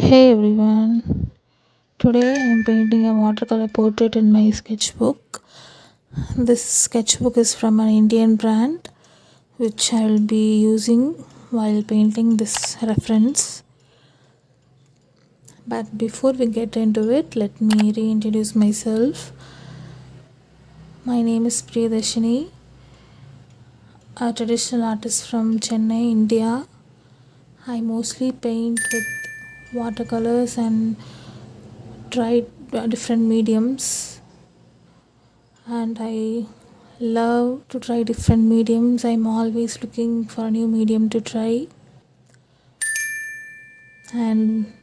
Hey everyone, today I'm painting a watercolor portrait in my sketchbook. This sketchbook is from an Indian brand which I will be using while painting this reference. But before we get into it, let me reintroduce myself. My name is Priyadashini, a traditional artist from Chennai, India. I mostly paint with watercolors and try different mediums, and I love to try different mediums. I'm always looking for a new medium to try, and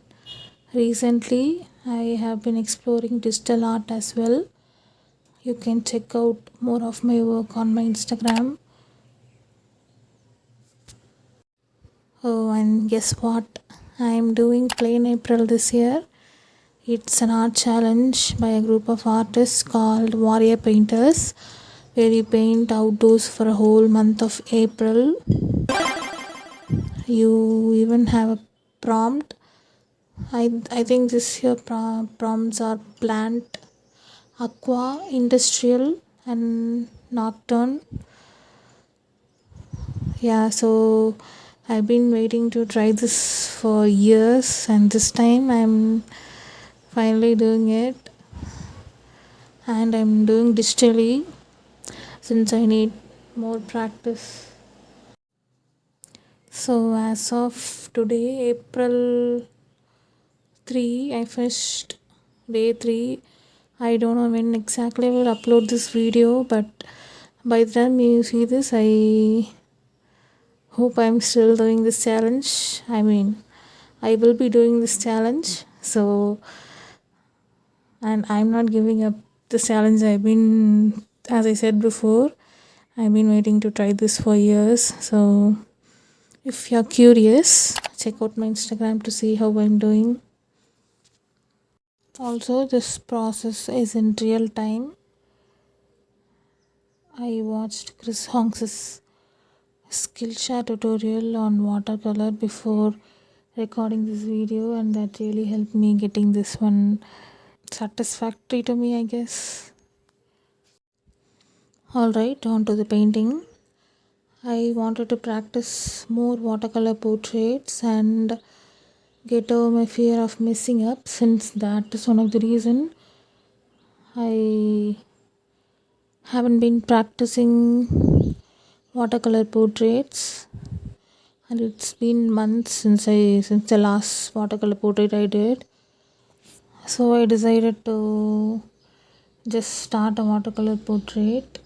recently I have been exploring digital art as well. You can check out more of my work on my Instagram. Oh, and guess what? I'm doing Plain April this year. It's an art challenge by a group of artists called Warrior Painters, where you paint outdoors for a whole month of April. You even have a prompt. I think this year prompts are plant, aqua, industrial, and nocturne. Yeah, so I've been waiting to try this for years, and this time I'm finally doing it, and I'm doing digitally since I need more practice. So as of today, April 3, I finished day 3. I don't know when exactly I will upload this video, but by the time you see this, I hope I'm still doing this challenge. I will be doing this challenge. So, and I'm not giving up the challenge. As I said before, I've been waiting to try this for years. So, if you're curious, check out my Instagram to see how I'm doing. Also, this process is in real time. I watched Chris Honks's Skillshare tutorial on watercolor before recording this video, and that really helped me getting this one satisfactory to me, I guess. Alright, on to the painting. I wanted to practice more watercolor portraits and get over my fear of messing up, since that is one of the reason I haven't been practicing watercolor portraits, and it's been months since the last watercolor portrait I did. So I decided to just start a watercolor portrait,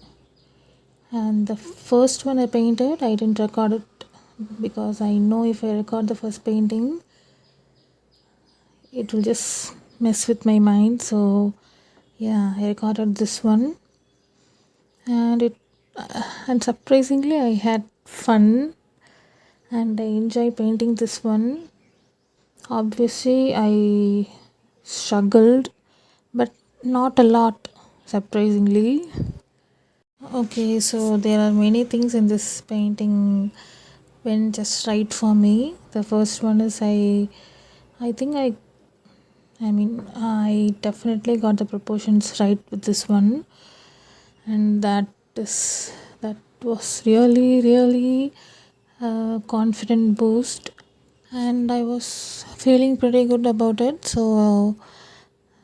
and the first one I painted, I didn't record it because I know if I record the first painting, it will just mess with my mind. So yeah, I recorded this one, and and surprisingly I had fun, and I enjoy painting this one. Obviously I struggled, but not a lot, surprisingly. Okay, so there are many things in this painting went just right for me. The first one is I think I definitely got the proportions right with this one, and is that was really a confident boost, and I was feeling pretty good about it. So,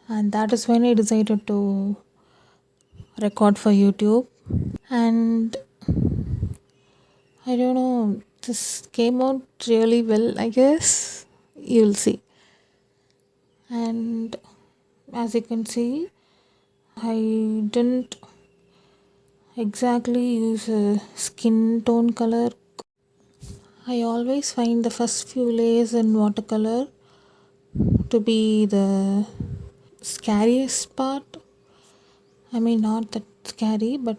and that is when I decided to record for YouTube. And I don't know, this came out really well, I guess. You'll see. And as you can see, I didn't exactly use a skin tone color. I always find the first few layers in watercolor to be the scariest part. Not that scary, but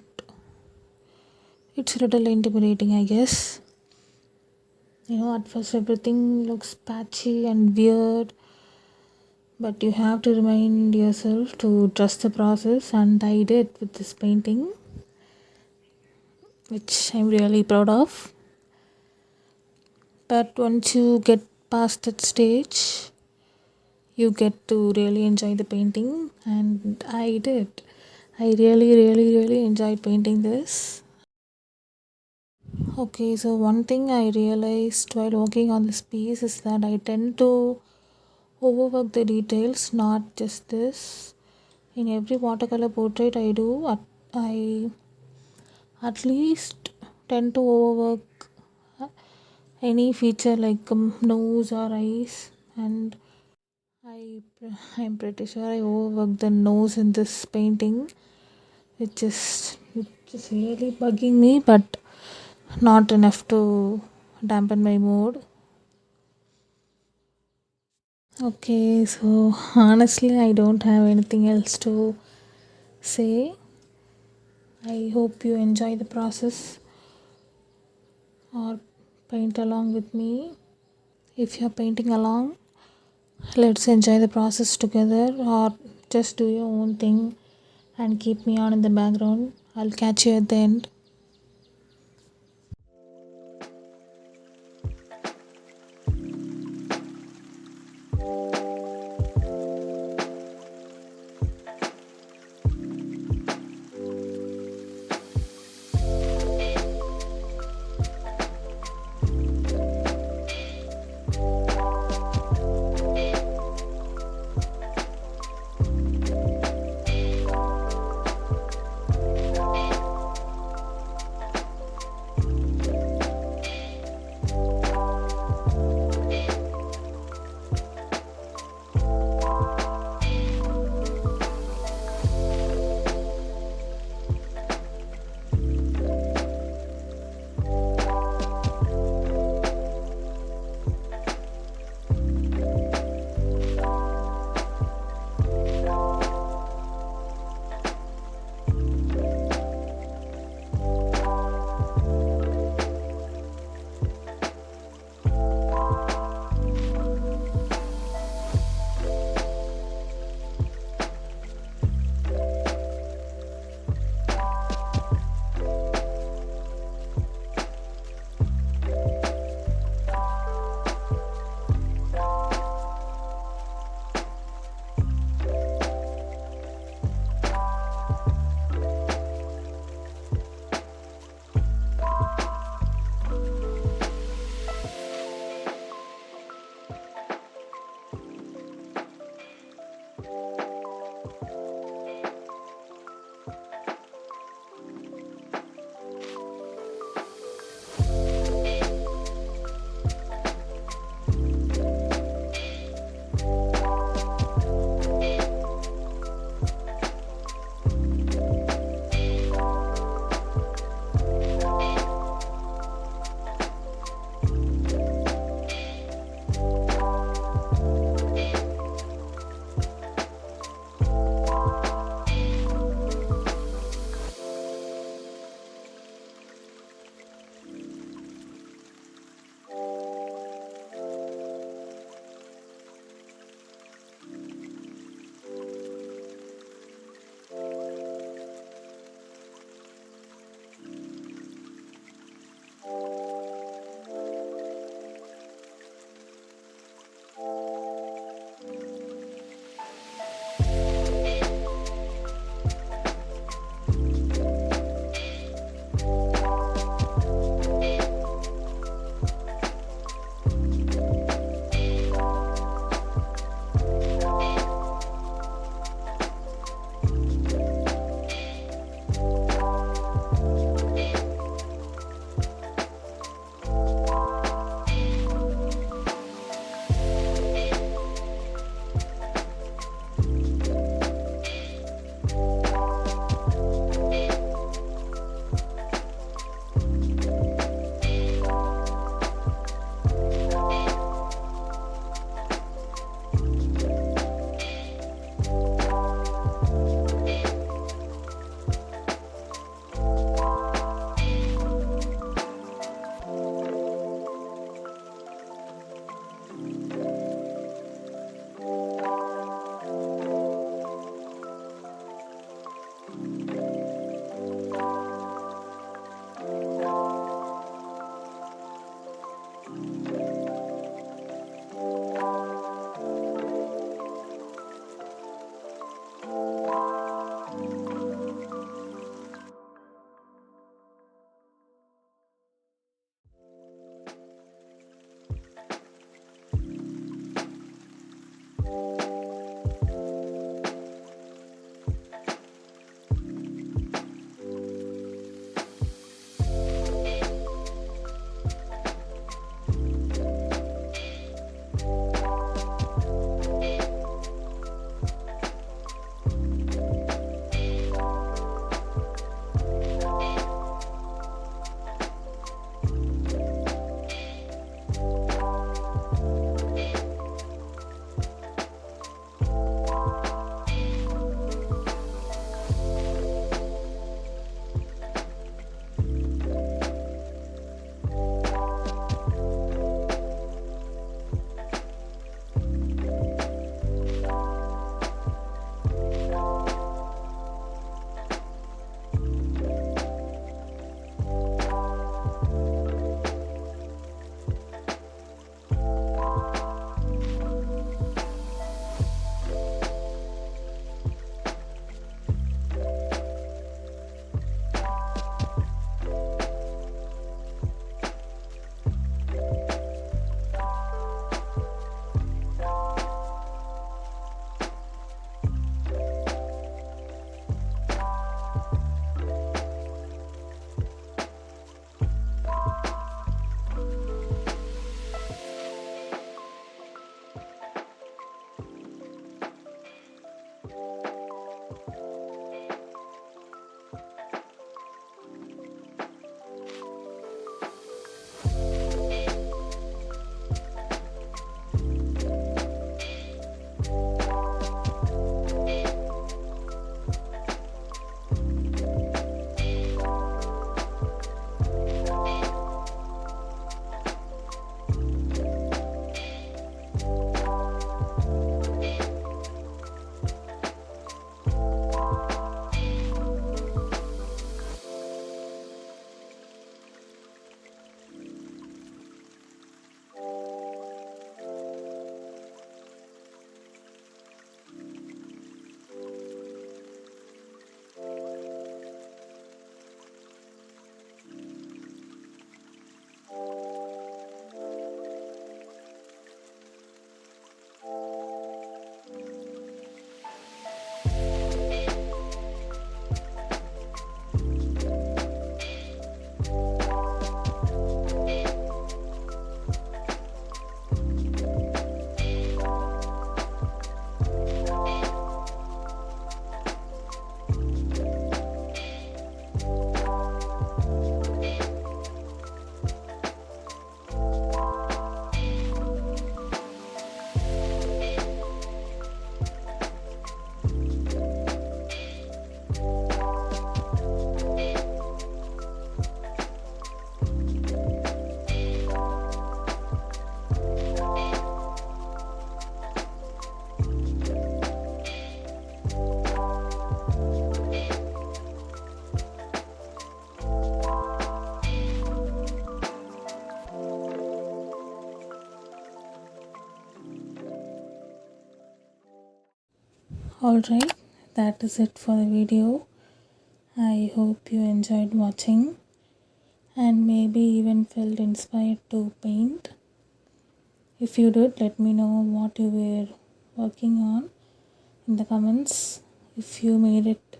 it's a little intimidating, I guess. At first everything looks patchy and weird, but you have to remind yourself to trust the process, and I did with this painting, which I'm really proud of. But once you get past that stage, you get to really enjoy the painting, and I did. I really really enjoyed painting this. Okay, so one thing I realized while working on this piece is that I tend to overwork the details, not just this. In every watercolor portrait I do, I at least tend to overwork any feature like nose or eyes, and I'm pretty sure I overworked the nose in this painting, which is really bugging me, but not enough to dampen my mood. Okay, so honestly, I don't have anything else to say. I hope you enjoy the process or paint along with me. If you're painting along, let's enjoy the process together, or just do your own thing and keep me on in the background. I'll catch you at the end. Alright, that is it for the video. I hope you enjoyed watching and maybe even felt inspired to paint. If you did, let me know what you were working on in the comments. If you made it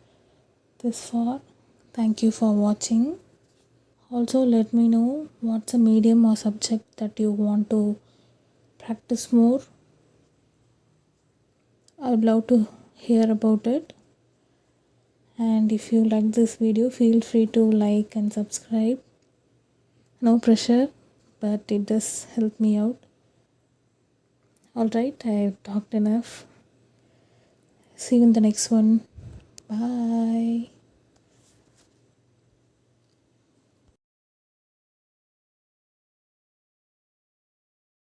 this far, thank you for watching. Also, let me know what's a medium or subject that you want to practice more. I would love to hear about it. And if you like this video, feel free to like and subscribe. No pressure, but it does help me out. Alright, I've talked enough. See you in the next one. Bye.